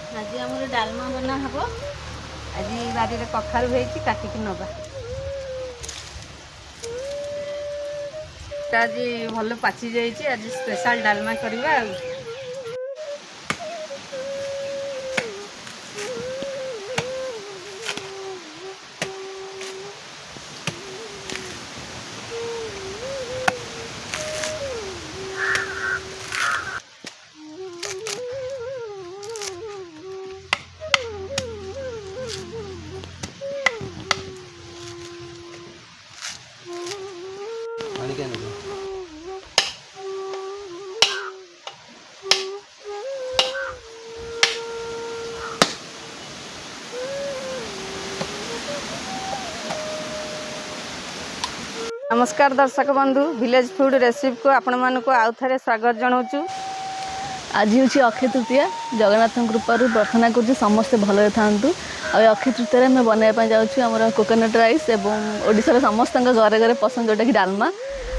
आज आमर डालमा बना हम। आज बारी कखारू होती काटिक नवा आज भल पाची जाइए। आज स्पेशल डालमा करवा। नमस्कार दर्शक बंधु, विलेज फूड रेसिपी को आपण मानक आउ थे स्वागत जनाऊँ। आज हूँ अक्षय तृतीया। जगन्नाथ कृपार प्रार्थना कर समस्ते भले था। अक्षय तृतीय आम बनवाई जाऊँ आम कोकोनट राइस और ओडिशार समस्त घरे घरे पसंद जोटा कि डालमा।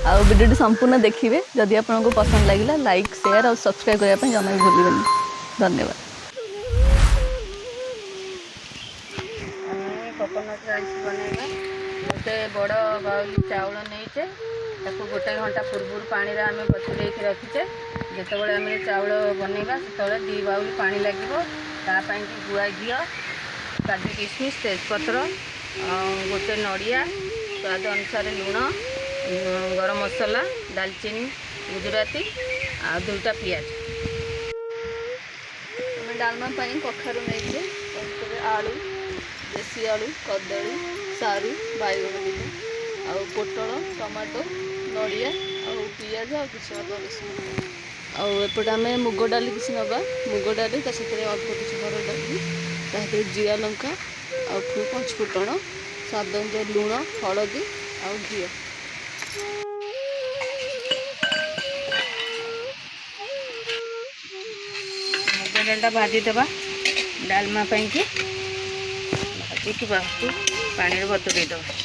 आ वीडियो संपूर्ण देखिए। जदि आपको पसंद लगे लाइक शेयर और सब्सक्राइब करने जमा भी भूलें। धन्यवाद। कोकोनट राइस बनवा गोटे बड़ बाउल चाउल नहींचे गोटे घंटा पूर्व पानी आम बतुरे रखीचे। जितेबाला आम चाउल बनवा से 2 बाउल पानी लगे। तापाई गुआ घी, काजू किशमिश, तेजपत्र, गोटे नड़िया, स्वाद अनुसार लुण, गरम मसला, दालचीनी, गुजराती आ 2टा पियाज। डालमा कखारू नहीं आलू, देसी आलू, कदली, सारू, बैगन दी आ पोटल, टमाटो, नड़िया पियाज आ किसी आउटे आम मुग डाली किसी नवा। मुग डाली सहित अल्प किसी हर डाली जीरा लंका पचफुटण स्वाद अनुसार लुण, हलदी आ घी। मुग डालटा भाजीदेवा डालमा की भाजिकी बाहू पानी बतुरे दबा।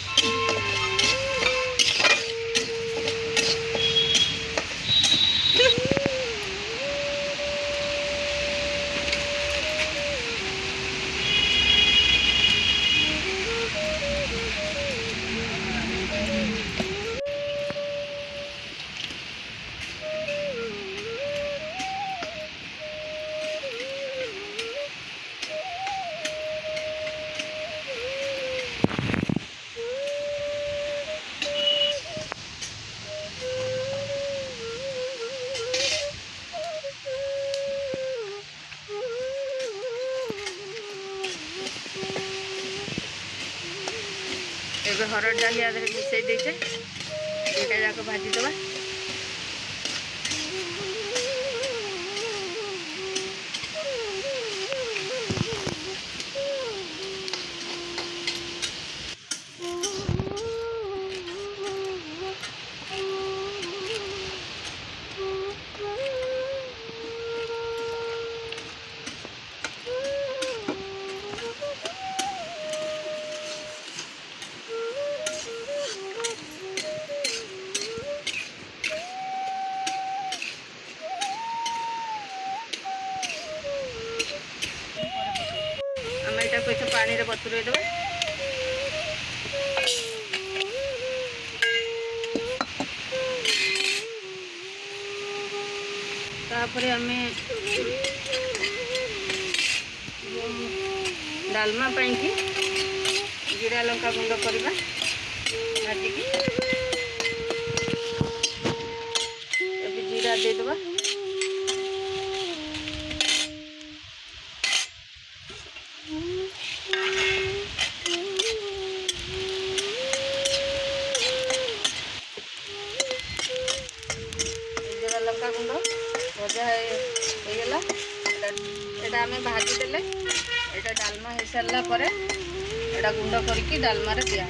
एबे हरड़ डाली आधे मिसई देचे दुटा जाक भाजी दबा। पानी रे बतुरे देबे। तापरे हमें डालमा पाई की जीरा लंका गुंड करवा भाजिकी जीरा देदेबा। लंका गुंड भजा होगला एटा आम भाजी देले। एटा डालमा हो सारा पर एटा गुंड करके डालमा रे दिया।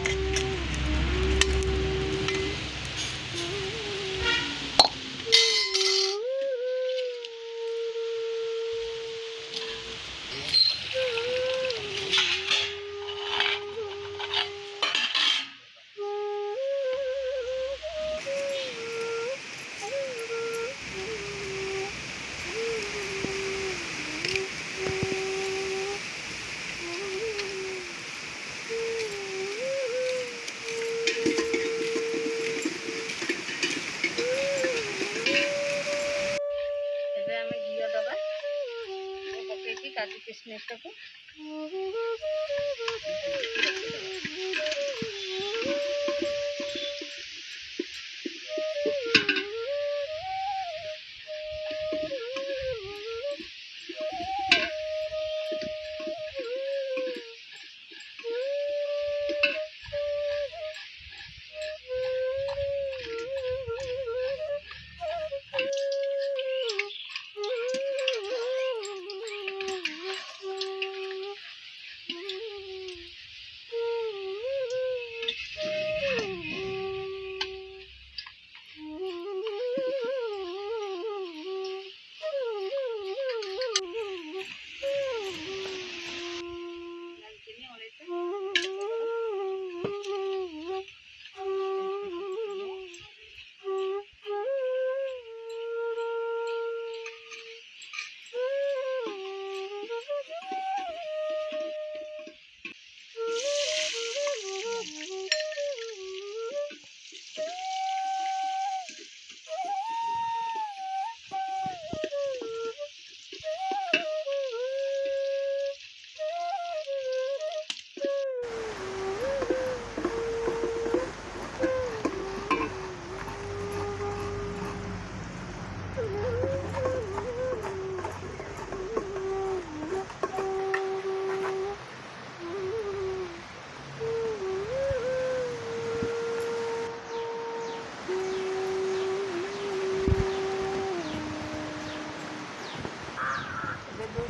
काजू किशमिश टाक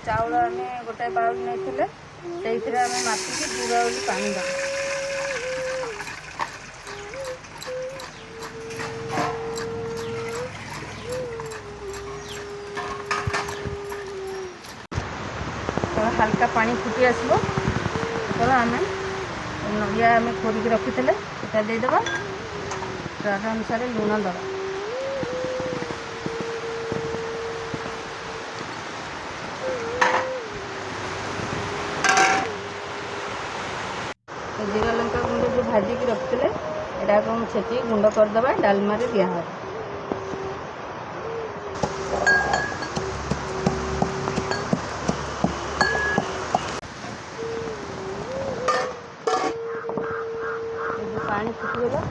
चाउल आम गोटे बाउल नहीं से आम मापिकी 2 बाउल पानी देव हल्का पानी फुटी आसो तो आम नड़िया आम खोरिक रखी देदेबा स्वाद अनुसार लुण दवा जीरा लंका गुंड जो भाजिकी रखते यहाँ को छेची गुंड करदे डालमा दिया पानी फुटगला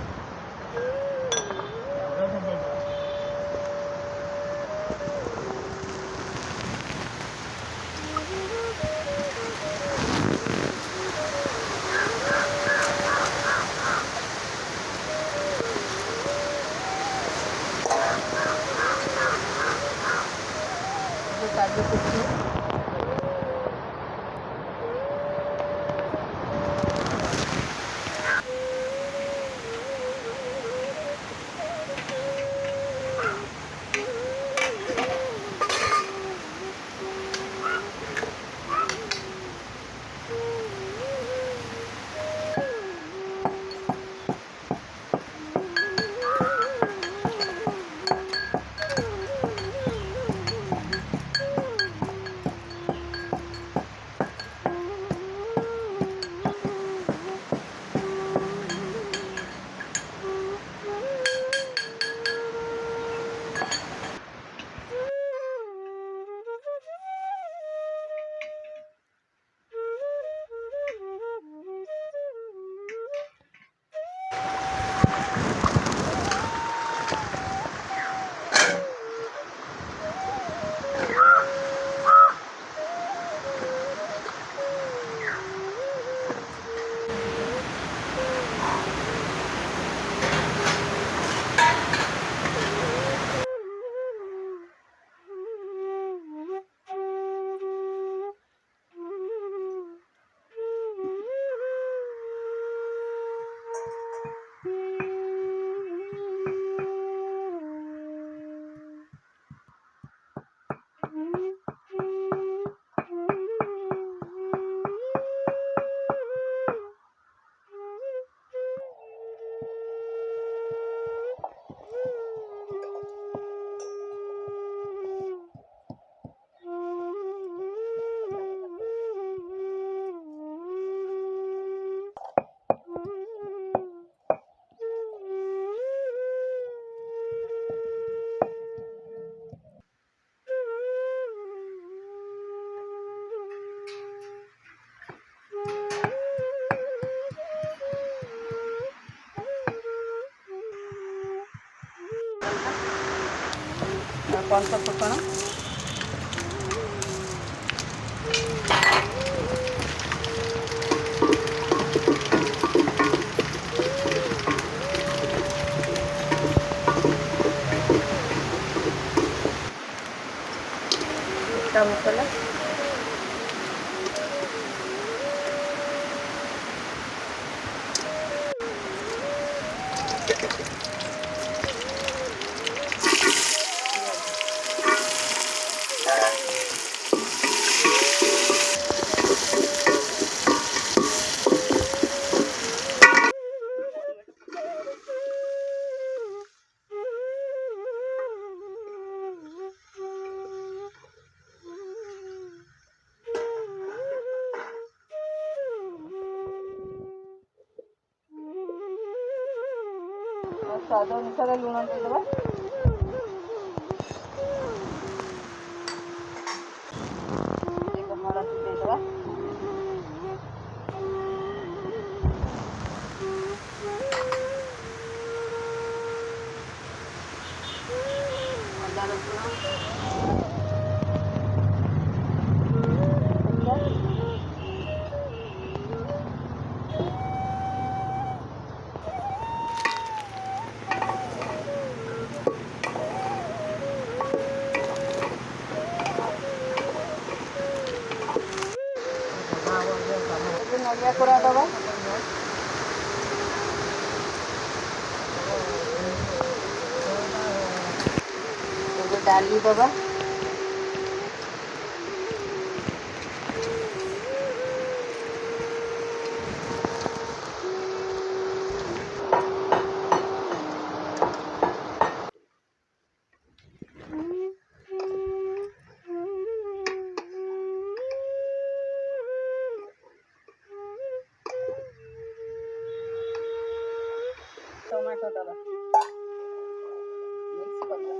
पंच फुटण मसला स्वाद अनुसार लुण देदेबा हलदी देदेबा अदा रसुण नड़िया कोड़ा दबा डाली दबा टमाटो दबा मिक्स करवा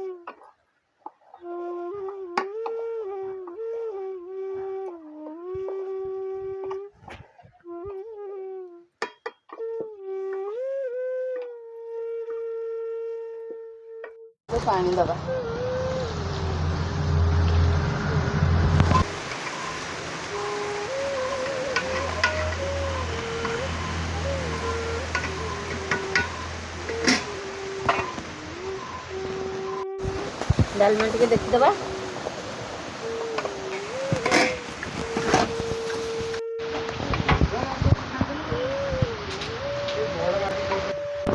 तो पानी दबा डालमा टिके देखिदबा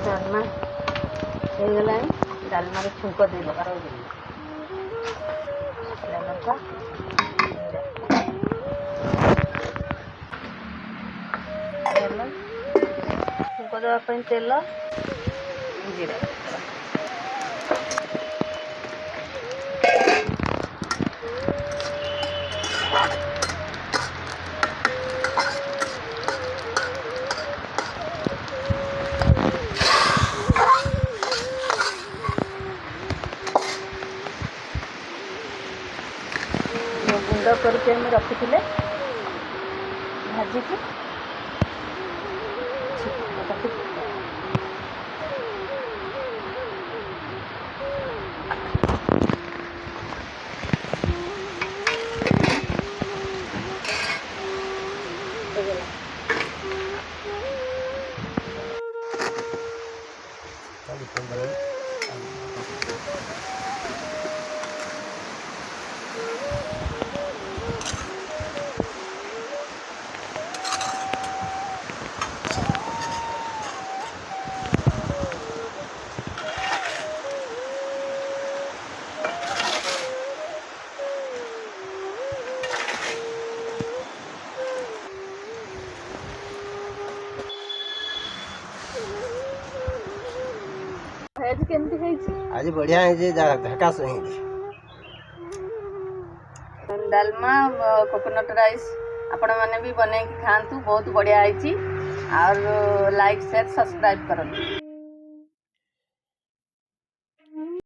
डालमा हो गला डालमा रे छुंक दे दबा छुंक देवा तेल जीरा गुंड करके रखी भाजिकी आज बढ़िया है झकास डालमा कोकोनट राइस आपण मैंने भी बने खातु बहुत बढ़िया है और लाइक शेयर सब्सक्राइब करूँ।